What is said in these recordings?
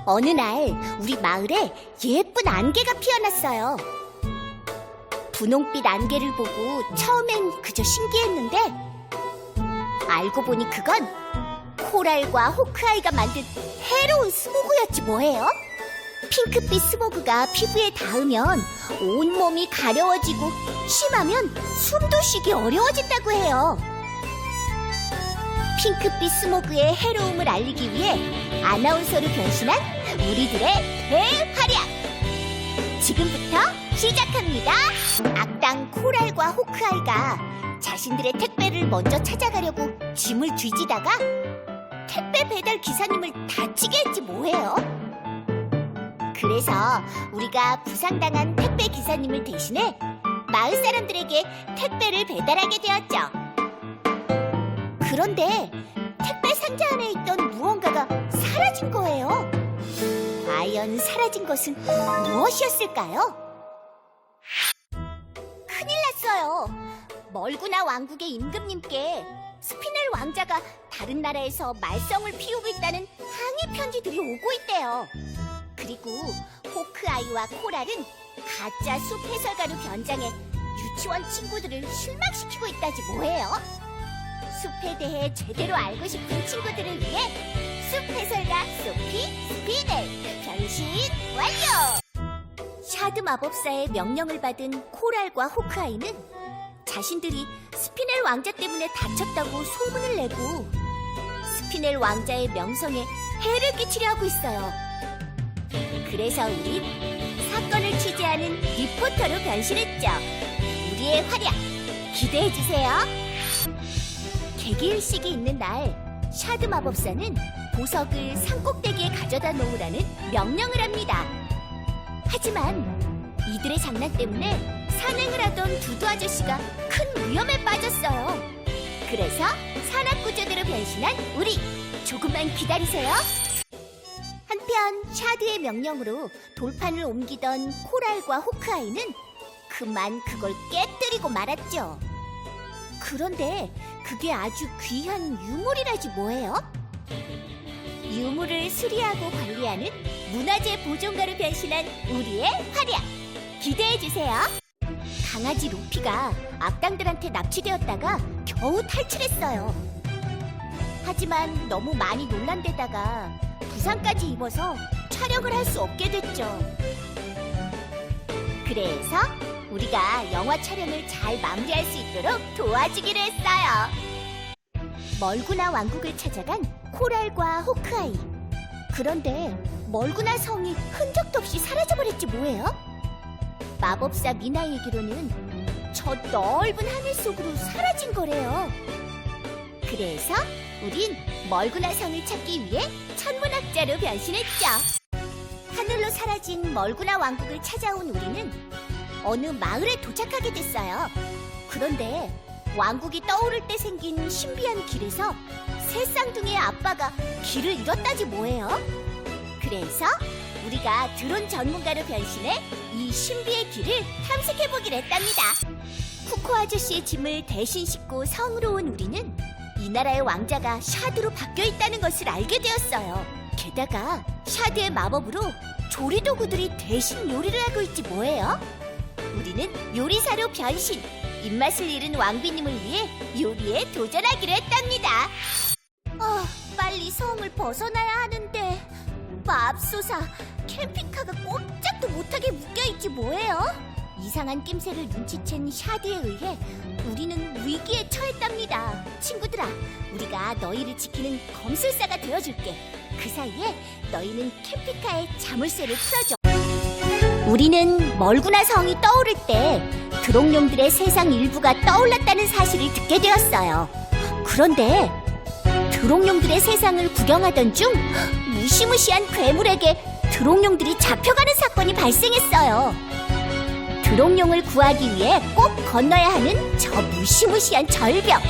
어느 날 우리 마을에 예쁜 안개가 피어났어요. 분홍빛 안개를 보고 처음엔 그저 신기했는데 알고 보니 그건 코랄과 호크아이가 만든 해로운 스모그였지 뭐예요? 핑크빛 스모그가 피부에 닿으면 온몸이 가려워지고 심하면 숨도 쉬기 어려워진다고 해요. 핑크빛 스모그의 해로움을 알리기 위해 아나운서로 변신한 우리들의 대활약! 지금부터 시작합니다. 악당 코랄과 호크아이가 자신들의 택배를 먼저 찾아가려고 짐을 뒤지다가 택배 배달 기사님을 다치게 했지 뭐예요. 그래서 우리가 부상당한 택배 기사님을 대신해 마을 사람들에게 택배를 배달하게 되었죠. 그런데 택배 상자 안에 있던 무언가가 사라진 거예요. 과연 사라진 것은 무엇이었을까요? 큰일 났어요. 멀구나 왕국의 임금님께 스피넬 왕자가 다른 나라에서 말썽을 피우고 있다는 항의 편지들이 오고 있대요. 그리고 호크아이와 코랄은 가짜 숲 해설가로 변장해 유치원 친구들을 실망시키고 있다지 뭐예요. 숲에 대해 제대로 알고 싶은 친구들을 위해 숲 해설가 소피 스피넬 변신 완료! 샤드 마법사의 명령을 받은 코랄과 호크아이는 자신들이 스피넬 왕자 때문에 다쳤다고 소문을 내고 스피넬 왕자의 명성에 해를 끼치려 하고 있어요. 그래서 우린 사건을 취재하는 리포터로 변신했죠. 우리의 활약 기대해주세요. 개기일식이 있는 날 샤드 마법사는 보석을 산꼭대기에 가져다 놓으라는 명령을 합니다. 하지만 이들의 장난 때문에 산행을 하던 두두 아저씨가 큰 위험에 빠졌어요. 그래서 산악구조대로 변신한 우리 조금만 기다리세요. 한편 샤드의 명령으로 돌판을 옮기던 코랄과 호크아이는 그만 그걸 깨뜨리고 말았죠. 그런데 그게 아주 귀한 유물이라지 뭐예요? 유물을 수리하고 관리하는 문화재 보존가로 변신한 우리의 활약 기대해주세요. 강아지 루피가 악당들한테 납치되었다가 겨우 탈출했어요. 하지만 너무 많이 놀란 데다가 부상까지 입어서 촬영을 할 수 없게 됐죠. 그래서 우리가 영화 촬영을 잘 마무리할 수 있도록 도와주기로 했어요. 멀구나 왕국을 찾아간 코랄과 호크아이. 그런데 멀구나 성이 흔적도 없이 사라져버렸지 뭐예요? 마법사 미나 얘기로는 저 넓은 하늘 속으로 사라진 거래요. 그래서 우린 멀구나 성을 찾기 위해 천문학자로 변신했죠. 하늘로 사라진 멀구나 왕국을 찾아온 우리는 어느 마을에 도착하게 됐어요. 그런데 왕국이 떠오를 때 생긴 신비한 길에서 새 쌍둥이의 아빠가 길을 잃었다지 뭐예요? 그래서 우리가 드론 전문가로 변신해 이 신비의 길을 탐색해보기로 했답니다. 쿠코 아저씨의 짐을 대신 싣고 성으로 온 우리는 이 나라의 왕자가 샤드로 바뀌어 있다는 것을 알게 되었어요. 게다가 샤드의 마법으로 조리도구들이 대신 요리를 하고 있지 뭐예요? 우리는 요리사로 변신! 입맛을 잃은 왕비님을 위해 요리에 도전하기로 했답니다. 빨리 성을 벗어나야 하는데 맙소사, 캠핑카가 꼼짝도 못하게 묶여있지 뭐예요? 이상한 낌새를 눈치챈 샤드에 의해 우리는 위기에 처했답니다. 친구들아, 우리가 너희를 지키는 검술사가 되어줄게. 그 사이에 너희는 캠핑카의 자물쇠를 풀어줘. 우리는 멀구나 성이 떠오를 때 드롱룡들의 세상 일부가 떠올랐다는 사실을 듣게 되었어요. 그런데 드롱룡들의 세상을 구경하던 중 무시무시한 괴물에게 드롱룡들이 잡혀가는 사건이 발생했어요. 드롱룡을 구하기 위해 꼭 건너야 하는 저 무시무시한 절벽.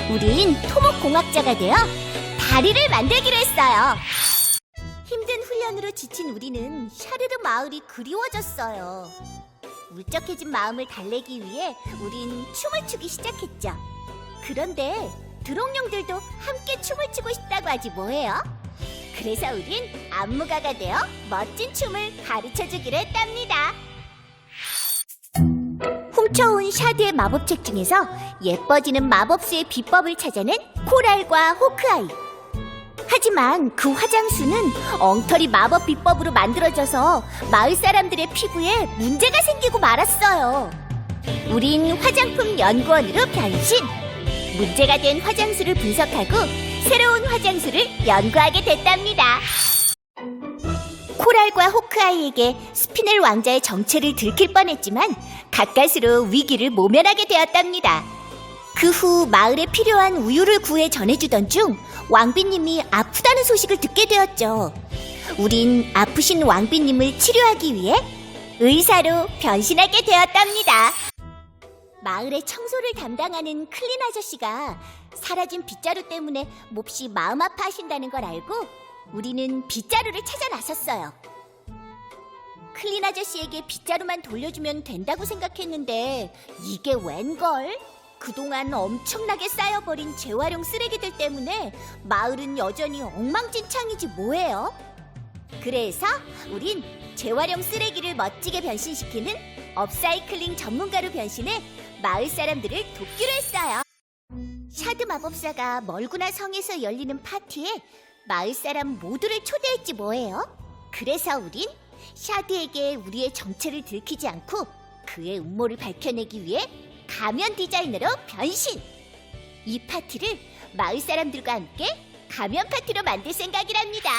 우린 토목공학자가 되어 다리를 만들기로 했어요. 힘든 훈련으로 지친 우리는 샤르르 마을이 그리워졌어요. 울적해진 마음을 달래기 위해 우린 춤을 추기 시작했죠. 그런데 드롱룡들도 함께 춤을 추고 싶다고 하지 뭐예요? 그래서 우린 안무가가 되어 멋진 춤을 가르쳐주기로 했답니다. 훔쳐온 샤드의 마법책 중에서 예뻐지는 마법수의 비법을 찾아낸 코랄과 호크아이. 하지만 그 화장수는 엉터리 마법 비법으로 만들어져서 마을 사람들의 피부에 문제가 생기고 말았어요. 우린 화장품 연구원으로 변신! 문제가 된 화장수를 분석하고 새로운 화장수를 연구하게 됐답니다. 코랄과 호크아이에게 스피넬 왕자의 정체를 들킬 뻔했지만 가까스로 위기를 모면하게 되었답니다. 그 후 마을에 필요한 우유를 구해 전해주던 중 왕비님이 아프다는 소식을 듣게 되었죠. 우린 아프신 왕비님을 치료하기 위해 의사로 변신하게 되었답니다. 마을의 청소를 담당하는 클린 아저씨가 사라진 빗자루 때문에 몹시 마음 아파하신다는 걸 알고 우리는 빗자루를 찾아 나섰어요. 클린 아저씨에게 빗자루만 돌려주면 된다고 생각했는데 이게 웬걸? 그동안 엄청나게 쌓여버린 재활용 쓰레기들 때문에 마을은 여전히 엉망진창이지 뭐예요? 그래서 우린 재활용 쓰레기를 멋지게 변신시키는 업사이클링 전문가로 변신해 마을 사람들을 돕기로 했어요. 샤드 마법사가 멀구나 성에서 열리는 파티에 마을 사람 모두를 초대했지 뭐예요? 그래서 우린 샤드에게 우리의 정체를 들키지 않고 그의 음모를 밝혀내기 위해 가면 디자이너로 변신! 이 파티를 마을 사람들과 함께 가면 파티로 만들 생각이랍니다.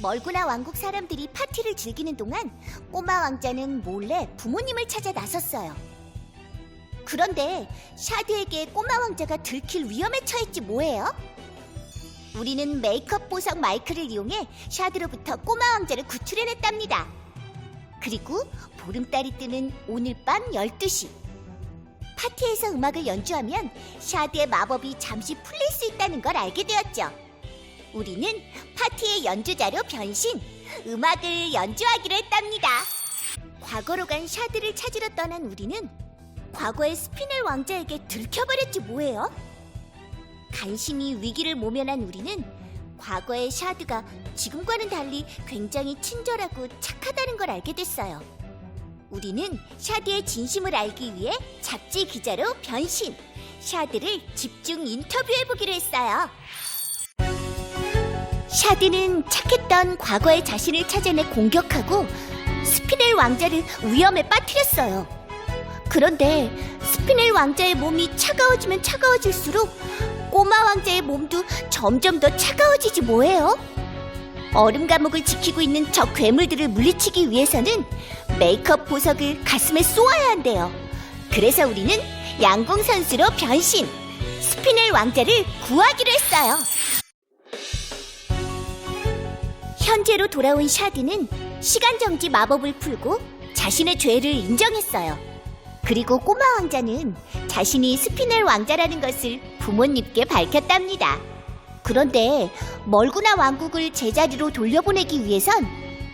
멀구나 왕국 사람들이 파티를 즐기는 동안 꼬마 왕자는 몰래 부모님을 찾아 나섰어요. 그런데 샤드에게 꼬마 왕자가 들킬 위험에 처했지 뭐예요? 우리는 메이크업 보석 마이크를 이용해 샤드로부터 꼬마 왕자를 구출해냈답니다. 그리고 보름달이 뜨는 오늘 밤 12시. 파티에서 음악을 연주하면 샤드의 마법이 잠시 풀릴 수 있다는 걸 알게 되었죠. 우리는 파티의 연주자로 변신, 음악을 연주하기로 했답니다. 과거로 간 샤드를 찾으러 떠난 우리는 과거의 스피넬 왕자에게 들켜버렸지 뭐예요? 간신히 위기를 모면한 우리는 과거의 샤드가 지금과는 달리 굉장히 친절하고 착하다는 걸 알게 됐어요. 우리는 샤드의 진심을 알기 위해 잡지 기자로 변신! 샤드를 집중 인터뷰해보기로 했어요. 샤드는 착했던 과거의 자신을 찾아내 공격하고 스피넬 왕자를 위험에 빠뜨렸어요. 그런데 스피넬 왕자의 몸이 차가워지면 차가워질수록 꼬마 왕자의 몸도 점점 더 차가워지지 뭐예요? 얼음 감옥을 지키고 있는 저 괴물들을 물리치기 위해서는 메이크업 보석을 가슴에 쏘아야 한대요. 그래서 우리는 양궁 선수로 변신! 스피넬 왕자를 구하기로 했어요. 현재로 돌아온 샤드는 시간정지 마법을 풀고 자신의 죄를 인정했어요. 그리고 꼬마 왕자는 자신이 스피넬 왕자라는 것을 부모님께 밝혔답니다. 그런데 멀구나 왕국을 제자리로 돌려보내기 위해선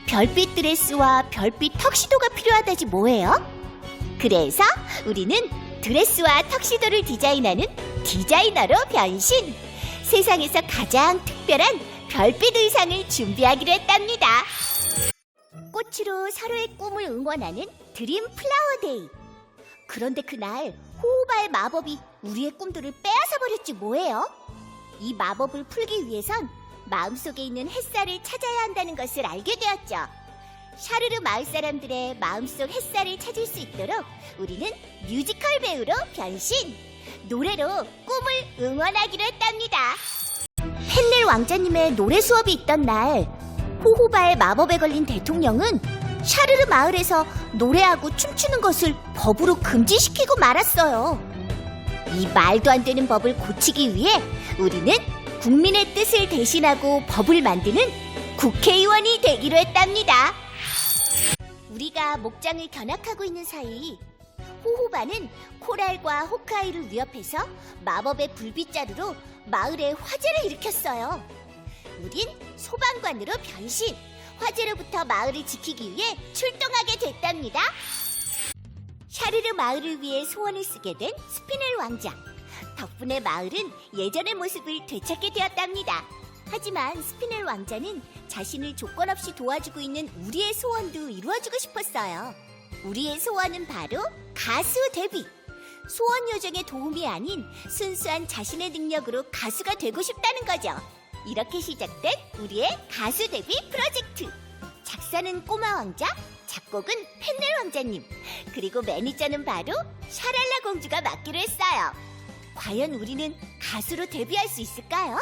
별빛 드레스와 별빛 턱시도가 필요하다지 뭐예요? 그래서 우리는 드레스와 턱시도를 디자인하는 디자이너로 변신! 세상에서 가장 특별한 별빛 의상을 준비하기로 했답니다. 꽃으로 서로의 꿈을 응원하는 드림 플라워 데이. 그런데 그날 호호바의 마법이 우리의 꿈들을 빼앗아 버렸지 뭐예요? 이 마법을 풀기 위해선 마음속에 있는 햇살을 찾아야 한다는 것을 알게 되었죠. 샤르르 마을 사람들의 마음속 햇살을 찾을 수 있도록 우리는 뮤지컬 배우로 변신! 노래로 꿈을 응원하기로 했답니다. 펜넬 왕자님의 노래 수업이 있던 날 호호바의 마법에 걸린 대통령은 샤르르 마을에서 노래하고 춤추는 것을 법으로 금지시키고 말았어요. 이 말도 안 되는 법을 고치기 위해 우리는 국민의 뜻을 대신하고 법을 만드는 국회의원이 되기로 했답니다. 우리가 목장을 견학하고 있는 사이 호호바는 코랄과 호크아이를 위협해서 마법의 불빛자루로 마을에 화재를 일으켰어요. 우린 소방관으로 변신! 화재로부터 마을을 지키기 위해 출동하게 됐답니다. 샤르르 마을을 위해 소원을 쓰게 된 스피넬 왕자. 덕분에 마을은 예전의 모습을 되찾게 되었답니다. 하지만 스피넬 왕자는 자신을 조건 없이 도와주고 있는 우리의 소원도 이루어주고 싶었어요. 우리의 소원은 바로 가수 데뷔. 소원 요정의 도움이 아닌 순수한 자신의 능력으로 가수가 되고 싶다는 거죠. 이렇게 시작된 우리의 가수 데뷔 프로젝트. 작사는 꼬마 왕자, 작곡은 펜넬 왕자님, 그리고 매니저는 바로 샤랄라 공주가 맡기로 했어요. 과연 우리는 가수로 데뷔할 수 있을까요?